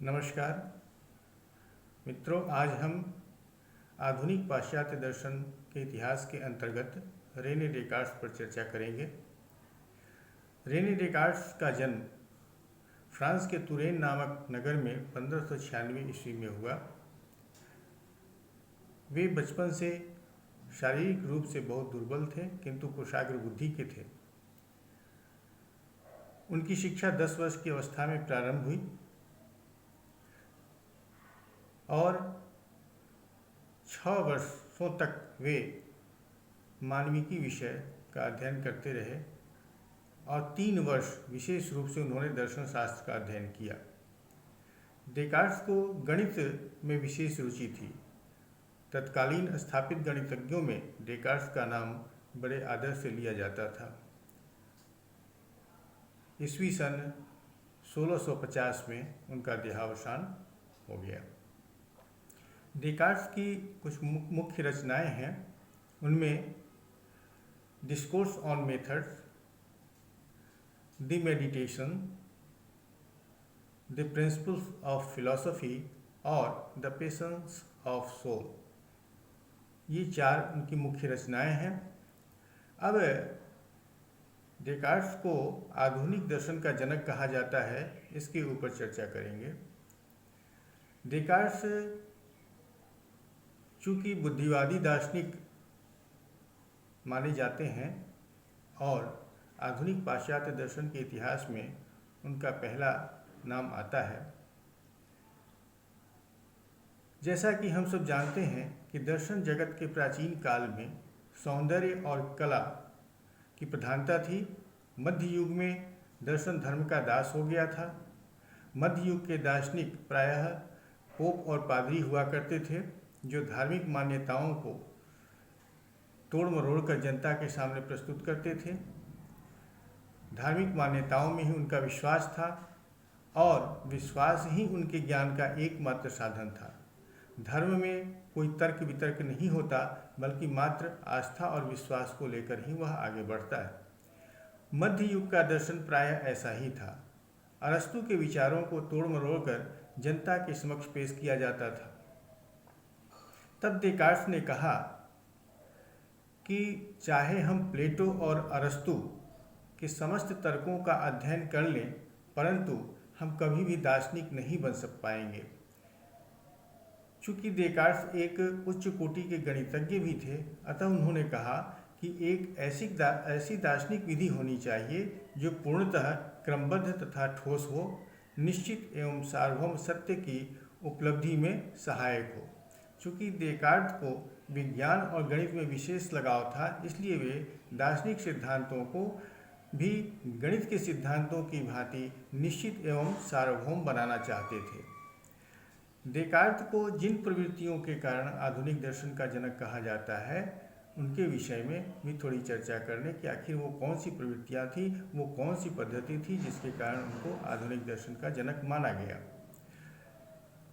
नमस्कार मित्रों, आज हम आधुनिक पाश्चात्य दर्शन के इतिहास के अंतर्गत रेने डेकार्ट्स पर चर्चा करेंगे। रेने डेकार्ट्स का जन्म फ्रांस के तुरेन नामक नगर में 1596 ईस्वी में हुआ। वे बचपन से शारीरिक रूप से बहुत दुर्बल थे, किंतु कुशाग्र बुद्धि के थे। उनकी शिक्षा 10 वर्ष की अवस्था में प्रारंभ हुई और 6 वर्षों तक वे मानविकी विषय का अध्ययन करते रहे और 3 वर्ष विशेष रूप से उन्होंने दर्शन शास्त्र का अध्ययन किया। डेकार्ट्स को गणित में विशेष रुचि थी। तत्कालीन स्थापित गणितज्ञों में डेकार्ट्स का नाम बड़े आदर से लिया जाता था। ईस्वी सन 1650 में उनका देहावसान हो गया। डेकार्ट्स की कुछ मुख्य रचनाएं हैं। उनमें discourse on methods, the meditation, the principles of philosophy और द पेशेंस ऑफ सोल, ये 4 उनकी मुख्य रचनाएं हैं। अब डेकार्ट्स को आधुनिक दर्शन का जनक कहा जाता है, इसके ऊपर चर्चा करेंगे। डेकार्ट्स चूँकि बुद्धिवादी दार्शनिक माने जाते हैं और आधुनिक पाश्चात्य दर्शन के इतिहास में उनका पहला नाम आता है। जैसा कि हम सब जानते हैं कि दर्शन जगत के प्राचीन काल में सौंदर्य और कला की प्रधानता थी। मध्य युग में दर्शन धर्म का दास हो गया था। मध्य युग के दार्शनिक प्रायः पोप और पादरी हुआ करते थे, जो धार्मिक मान्यताओं को तोड़ मरोड़ कर जनता के सामने प्रस्तुत करते थे। धार्मिक मान्यताओं में ही उनका विश्वास था और विश्वास ही उनके ज्ञान का एकमात्र साधन था। धर्म में कोई तर्क वितर्क नहीं होता, बल्कि मात्र आस्था और विश्वास को लेकर ही वह आगे बढ़ता है। मध्य युग का दर्शन प्रायः ऐसा ही था। अरस्तु के विचारों को तोड़ मरोड़ कर जनता के समक्ष पेश किया जाता था। तब डेकार्ट्स ने कहा कि चाहे हम प्लेटो और अरस्तु के समस्त तर्कों का अध्ययन कर लें, परंतु हम कभी भी दार्शनिक नहीं बन पाएंगे। चूँकि डेकार्ट्स एक उच्च कोटि के गणितज्ञ भी थे, अतः उन्होंने कहा कि एक ऐसी दार्शनिक विधि होनी चाहिए जो पूर्णतः क्रमबद्ध तथा ठोस हो, निश्चित एवं सार्वभौम सत्य की उपलब्धि में सहायक हो। चूँकि डेकार्ट्स को विज्ञान और गणित में विशेष लगाव था, इसलिए वे दार्शनिक सिद्धांतों को भी गणित के सिद्धांतों की भांति निश्चित एवं सार्वभौम बनाना चाहते थे। डेकार्ट्स को जिन प्रवृत्तियों के कारण आधुनिक दर्शन का जनक कहा जाता है, उनके विषय में भी थोड़ी चर्चा करने कि आखिर वो कौन सी प्रवृत्तियाँ थी, वो कौन सी पद्धति थी जिसके कारण उनको आधुनिक दर्शन का जनक माना गया।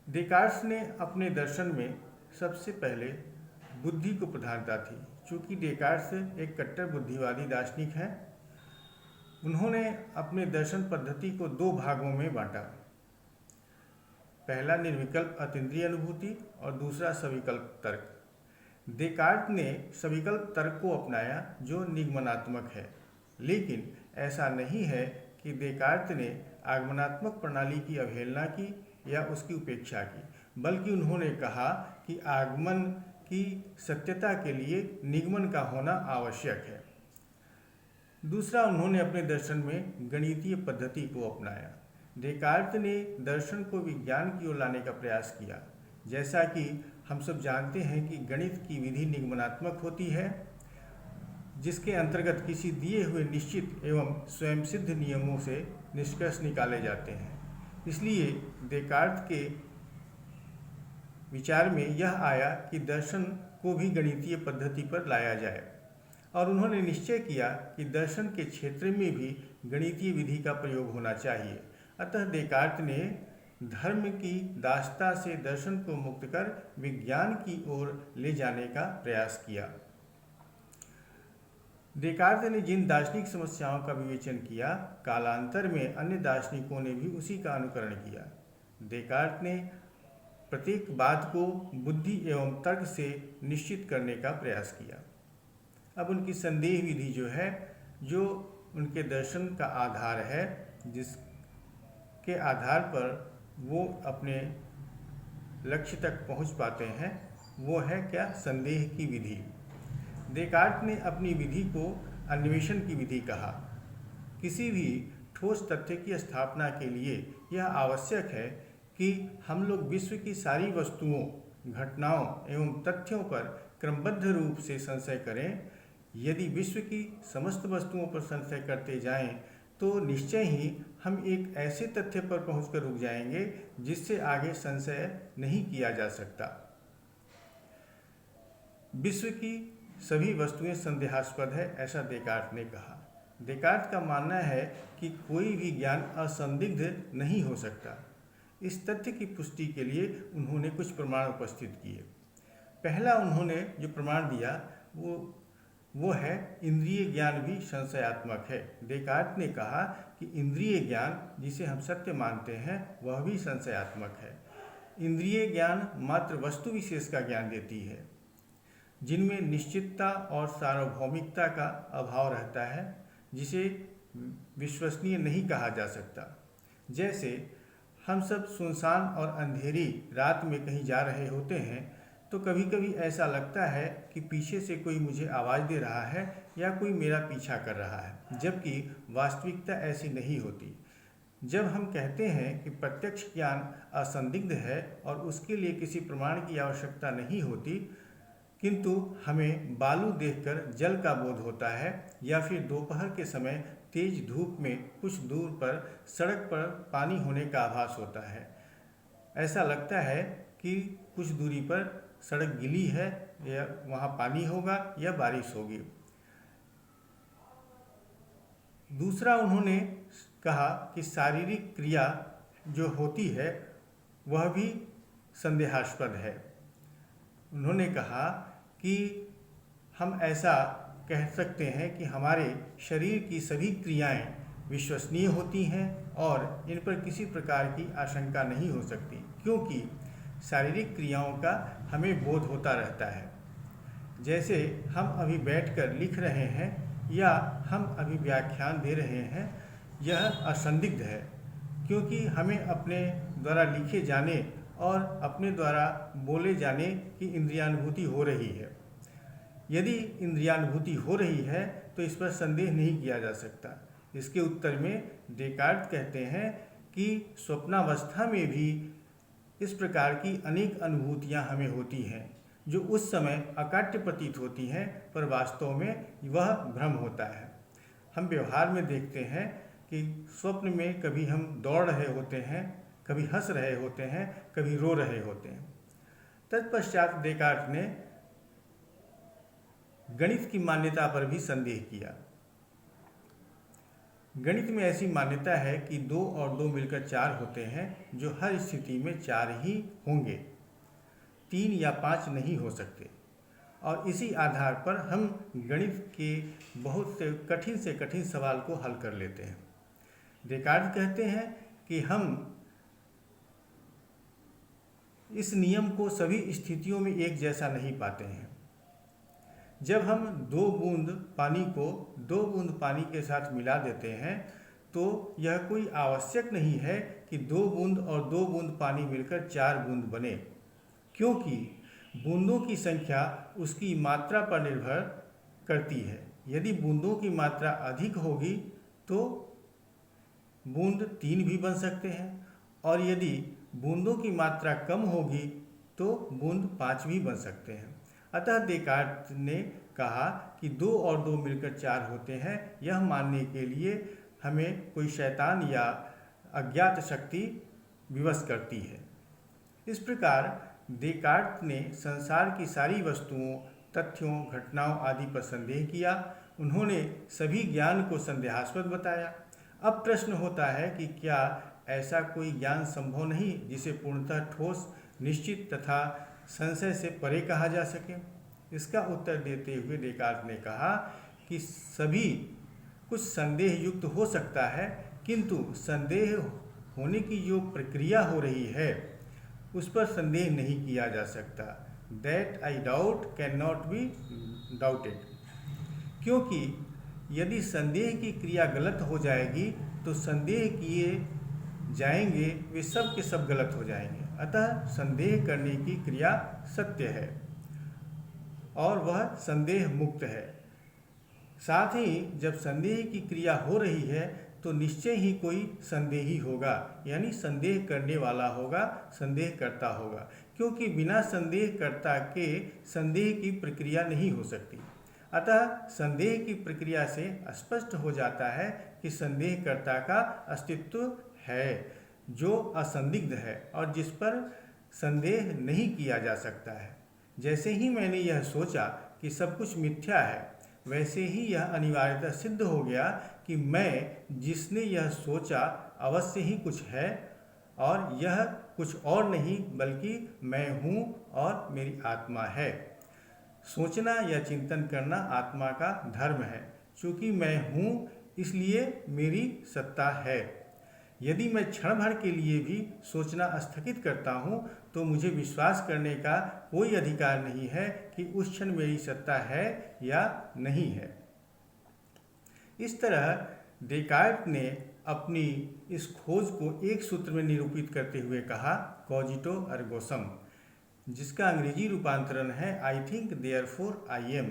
डेकार्ट्स ने अपने दर्शन में सबसे पहले बुद्धि को प्रधानता थी। चूँकि डेकार्ट्स एक कट्टर बुद्धिवादी दार्शनिक हैं, उन्होंने अपने दर्शन पद्धति को 2 भागों में बांटा। पहला निर्विकल्प अतीन्द्रिय अनुभूति और दूसरा सविकल्प तर्क। डेकार्ट्स ने सविकल्प तर्क को अपनाया, जो निगमनात्मक है, लेकिन ऐसा नहीं है कि डेकार्ट्स ने आगमनात्मक प्रणाली की अवहेलना की या उसकी उपेक्षा की, बल्कि उन्होंने कहा कि आगमन की सत्यता के लिए निगमन का होना आवश्यक है। दूसरा, उन्होंने अपने दर्शन में गणितीय पद्धति को अपनाया। डेकार्ट्स ने दर्शन को विज्ञान की ओर लाने का प्रयास किया। जैसा कि हम सब जानते हैं कि गणित की विधि निगमनात्मक होती है, जिसके अंतर्गत किसी दिए हुए निश्चित एवं स्वयंसिद्ध नियमों से निष्कर्ष निकाले जाते हैं। इसलिए डेकार्ट्स के विचार में यह आया कि दर्शन को भी गणितीय पद्धति पर लाया जाए, और उन्होंने निश्चय किया कि दर्शन के क्षेत्र में भी गणितीय विधि का प्रयोग होना चाहिए। अतः डेकार्ट्स ने धर्म की दासता से दर्शन को मुक्त कर विज्ञान की ओर ले जाने का प्रयास किया। डेकार्ट्स ने जिन दार्शनिक समस्याओं का विवेचन किया, कालांतर में अन्य दार्शनिकों ने भी उसी का अनुकरण किया। देकार्त ने प्रत्येक बात को बुद्धि एवं तर्क से निश्चित करने का प्रयास किया। अब उनकी संदेह विधि जो है, जो उनके दर्शन का आधार है, जिसके आधार पर वो अपने लक्ष्य तक पहुंच पाते हैं, वो है क्या? संदेह की विधि। देकार्त ने अपनी विधि को अन्वेषण की विधि कहा। किसी भी ठोस तथ्य की स्थापना के लिए यह आवश्यक है कि हम लोग विश्व की सारी वस्तुओं, घटनाओं एवं तथ्यों पर क्रमबद्ध रूप से संशय करें। यदि विश्व की समस्त वस्तुओं पर संशय करते जाएं, तो निश्चय ही हम एक ऐसे तथ्य पर पहुंचकर रुक जाएंगे जिससे आगे संशय नहीं किया जा सकता। विश्व की सभी वस्तुएं संदेहास्पद है, ऐसा देकार्त ने कहा। देकार्त का मानना है कि कोई भी ज्ञान असंदिग्ध नहीं हो सकता। इस तथ्य की पुष्टि के लिए उन्होंने कुछ प्रमाण उपस्थित किए। पहला उन्होंने जो प्रमाण दिया वो है इंद्रिय ज्ञान भी संशयात्मक है। देकार्त ने कहा कि इंद्रिय ज्ञान जिसे हम सत्य मानते हैं वह भी संशयात्मक है। इंद्रिय ज्ञान मात्र वस्तु विशेष का ज्ञान देती है, जिनमें निश्चितता और सार्वभौमिकता का अभाव रहता है, जिसे विश्वसनीय नहीं कहा जा सकता। जैसे हम सब सुनसान और अंधेरी रात में कहीं जा रहे होते हैं तो कभी कभी ऐसा लगता है कि पीछे से कोई मुझे आवाज़ दे रहा है या कोई मेरा पीछा कर रहा है, जबकि वास्तविकता ऐसी नहीं होती। जब हम कहते हैं कि प्रत्यक्ष ज्ञान असंदिग्ध है और उसके लिए किसी प्रमाण की आवश्यकता नहीं होती, किंतु हमें बालू देखकर जल का बोध होता है या फिर दोपहर के समय तेज धूप में कुछ दूर पर सड़क पर पानी होने का आभास होता है, ऐसा लगता है कि कुछ दूरी पर सड़क गीली है या वहाँ पानी होगा या बारिश होगी। दूसरा उन्होंने कहा कि शारीरिक क्रिया जो होती है वह भी संदेहास्पद है। उन्होंने कहा कि हम ऐसा कह सकते हैं कि हमारे शरीर की सभी क्रियाएं विश्वसनीय होती हैं और इन पर किसी प्रकार की आशंका नहीं हो सकती, क्योंकि शारीरिक क्रियाओं का हमें बोध होता रहता है। जैसे हम अभी बैठकर लिख रहे हैं या हम अभी व्याख्यान दे रहे हैं, यह असंदिग्ध है, क्योंकि हमें अपने द्वारा लिखे जाने और अपने द्वारा बोले जाने की इंद्रियानुभूति हो रही है। यदि इंद्रियानुभूति हो रही है तो इस पर संदेह नहीं किया जा सकता। इसके उत्तर में देकार्त कहते हैं कि स्वप्नावस्था में भी इस प्रकार की अनेक अनुभूतियां हमें होती हैं, जो उस समय अकाट्य प्रतीत होती हैं, पर वास्तव में वह भ्रम होता है। हम व्यवहार में देखते हैं कि स्वप्न में कभी हम दौड़ रहे होते हैं, कभी हंस रहे होते हैं, कभी रो रहे होते हैं। तत्पश्चात देकार्त ने गणित की मान्यता पर भी संदेह किया। गणित में ऐसी मान्यता है कि 2 और 2 मिलकर 4 होते हैं, जो हर स्थिति में 4 ही होंगे, 3 या 5 नहीं हो सकते। और इसी आधार पर हम गणित के बहुत से कठिन सवाल को हल कर लेते हैं। देकार्त कहते हैं कि हम इस नियम को सभी स्थितियों में एक जैसा नहीं पाते हैं। जब हम 2 बूंद पानी को 2 बूंद पानी के साथ मिला देते हैं तो यह कोई आवश्यक नहीं है कि 2 बूंद और 2 बूंद पानी मिलकर 4 बूंद बने, क्योंकि बूंदों की संख्या उसकी मात्रा पर निर्भर करती है। यदि बूंदों की मात्रा अधिक होगी तो बूंद 3 भी बन सकते हैं, और यदि बूंदों की मात्रा कम होगी तो बूंद 5 भी बन सकते हैं। अतः देकार्त ने कहा कि 2 और 2 मिलकर 4 होते हैं, यह मानने के लिए हमें कोई शैतान या अज्ञात शक्ति विवश करती है। इस प्रकार देकार्त ने संसार की सारी वस्तुओं, तथ्यों, घटनाओं आदि पर संदेह किया। उन्होंने सभी ज्ञान को संदेहास्पद बताया। अब प्रश्न होता है कि क्या ऐसा कोई ज्ञान संभव नहीं जिसे पूर्णतः ठोस, निश्चित तथा संशय से परे कहा जा सके? इसका उत्तर देते हुए देकार्त ने कहा कि सभी कुछ संदेह युक्त हो सकता है, किंतु संदेह होने की जो प्रक्रिया हो रही है उस पर संदेह नहीं किया जा सकता। That I doubt can not be doubted. क्योंकि यदि संदेह की क्रिया गलत हो जाएगी तो संदेह किए जाएंगे वे सब के सब गलत हो जाएंगे। अतः संदेह करने की क्रिया सत्य है और वह संदेह मुक्त है। साथ ही जब संदेह की क्रिया हो रही है तो निश्चय ही कोई संदेही होगा, यानी संदेह करने वाला होगा, संदेह करता होगा, क्योंकि बिना संदेह करता के संदेह की प्रक्रिया नहीं हो सकती। अतः संदेह की प्रक्रिया से स्पष्ट हो जाता है कि संदेहकर्ता का अस्तित्व है जो असंदिग्ध है और जिस पर संदेह नहीं किया जा सकता है। जैसे ही मैंने यह सोचा कि सब कुछ मिथ्या है, वैसे ही यह अनिवार्यतः सिद्ध हो गया कि मैं जिसने यह सोचा अवश्य ही कुछ है और यह कुछ और नहीं बल्कि मैं हूँ और मेरी आत्मा है। सोचना या चिंतन करना आत्मा का धर्म है। चूँकि मैं हूँ इसलिए मेरी सत्ता है। यदि मैं क्षण भर के लिए भी सोचना स्थगित करता हूँ तो मुझे विश्वास करने का कोई अधिकार नहीं है कि उस क्षण मेरी सत्ता है या नहीं है। इस तरह डेकार्ट ने अपनी इस खोज को एक सूत्र में निरूपित करते हुए कहा, कॉजिटो अर्गो सम, जिसका अंग्रेजी रूपांतरण है I think therefore I am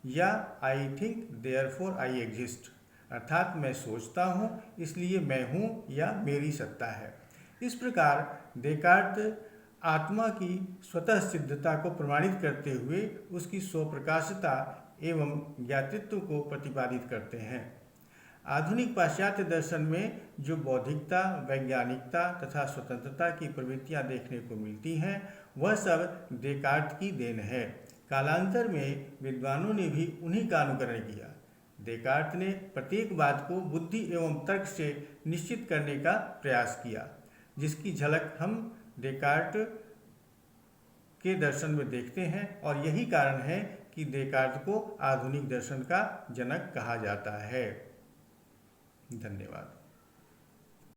या I think therefore I exist, अर्थात मैं सोचता हूँ इसलिए मैं हूँ या मेरी सत्ता है। इस प्रकार डेकार्ट आत्मा की स्वतः सिद्धता को प्रमाणित करते हुए उसकी स्वप्रकाशता एवं ज्ञातित्व को प्रतिपादित करते हैं। आधुनिक पाश्चात्य दर्शन में जो बौद्धिकता, वैज्ञानिकता तथा स्वतंत्रता की प्रवृत्तियां देखने को मिलती हैं वह सब डेकार्ट की देन है। कालांतर में विद्वानों ने भी उन्हीं का अनुकरण किया। डेकार्ट ने प्रत्येक बात को बुद्धि एवं तर्क से निश्चित करने का प्रयास किया, जिसकी झलक हम डेकार्ट के दर्शन में देखते हैं और यही कारण है कि डेकार्ट को आधुनिक दर्शन का जनक कहा जाता है। धन्यवाद।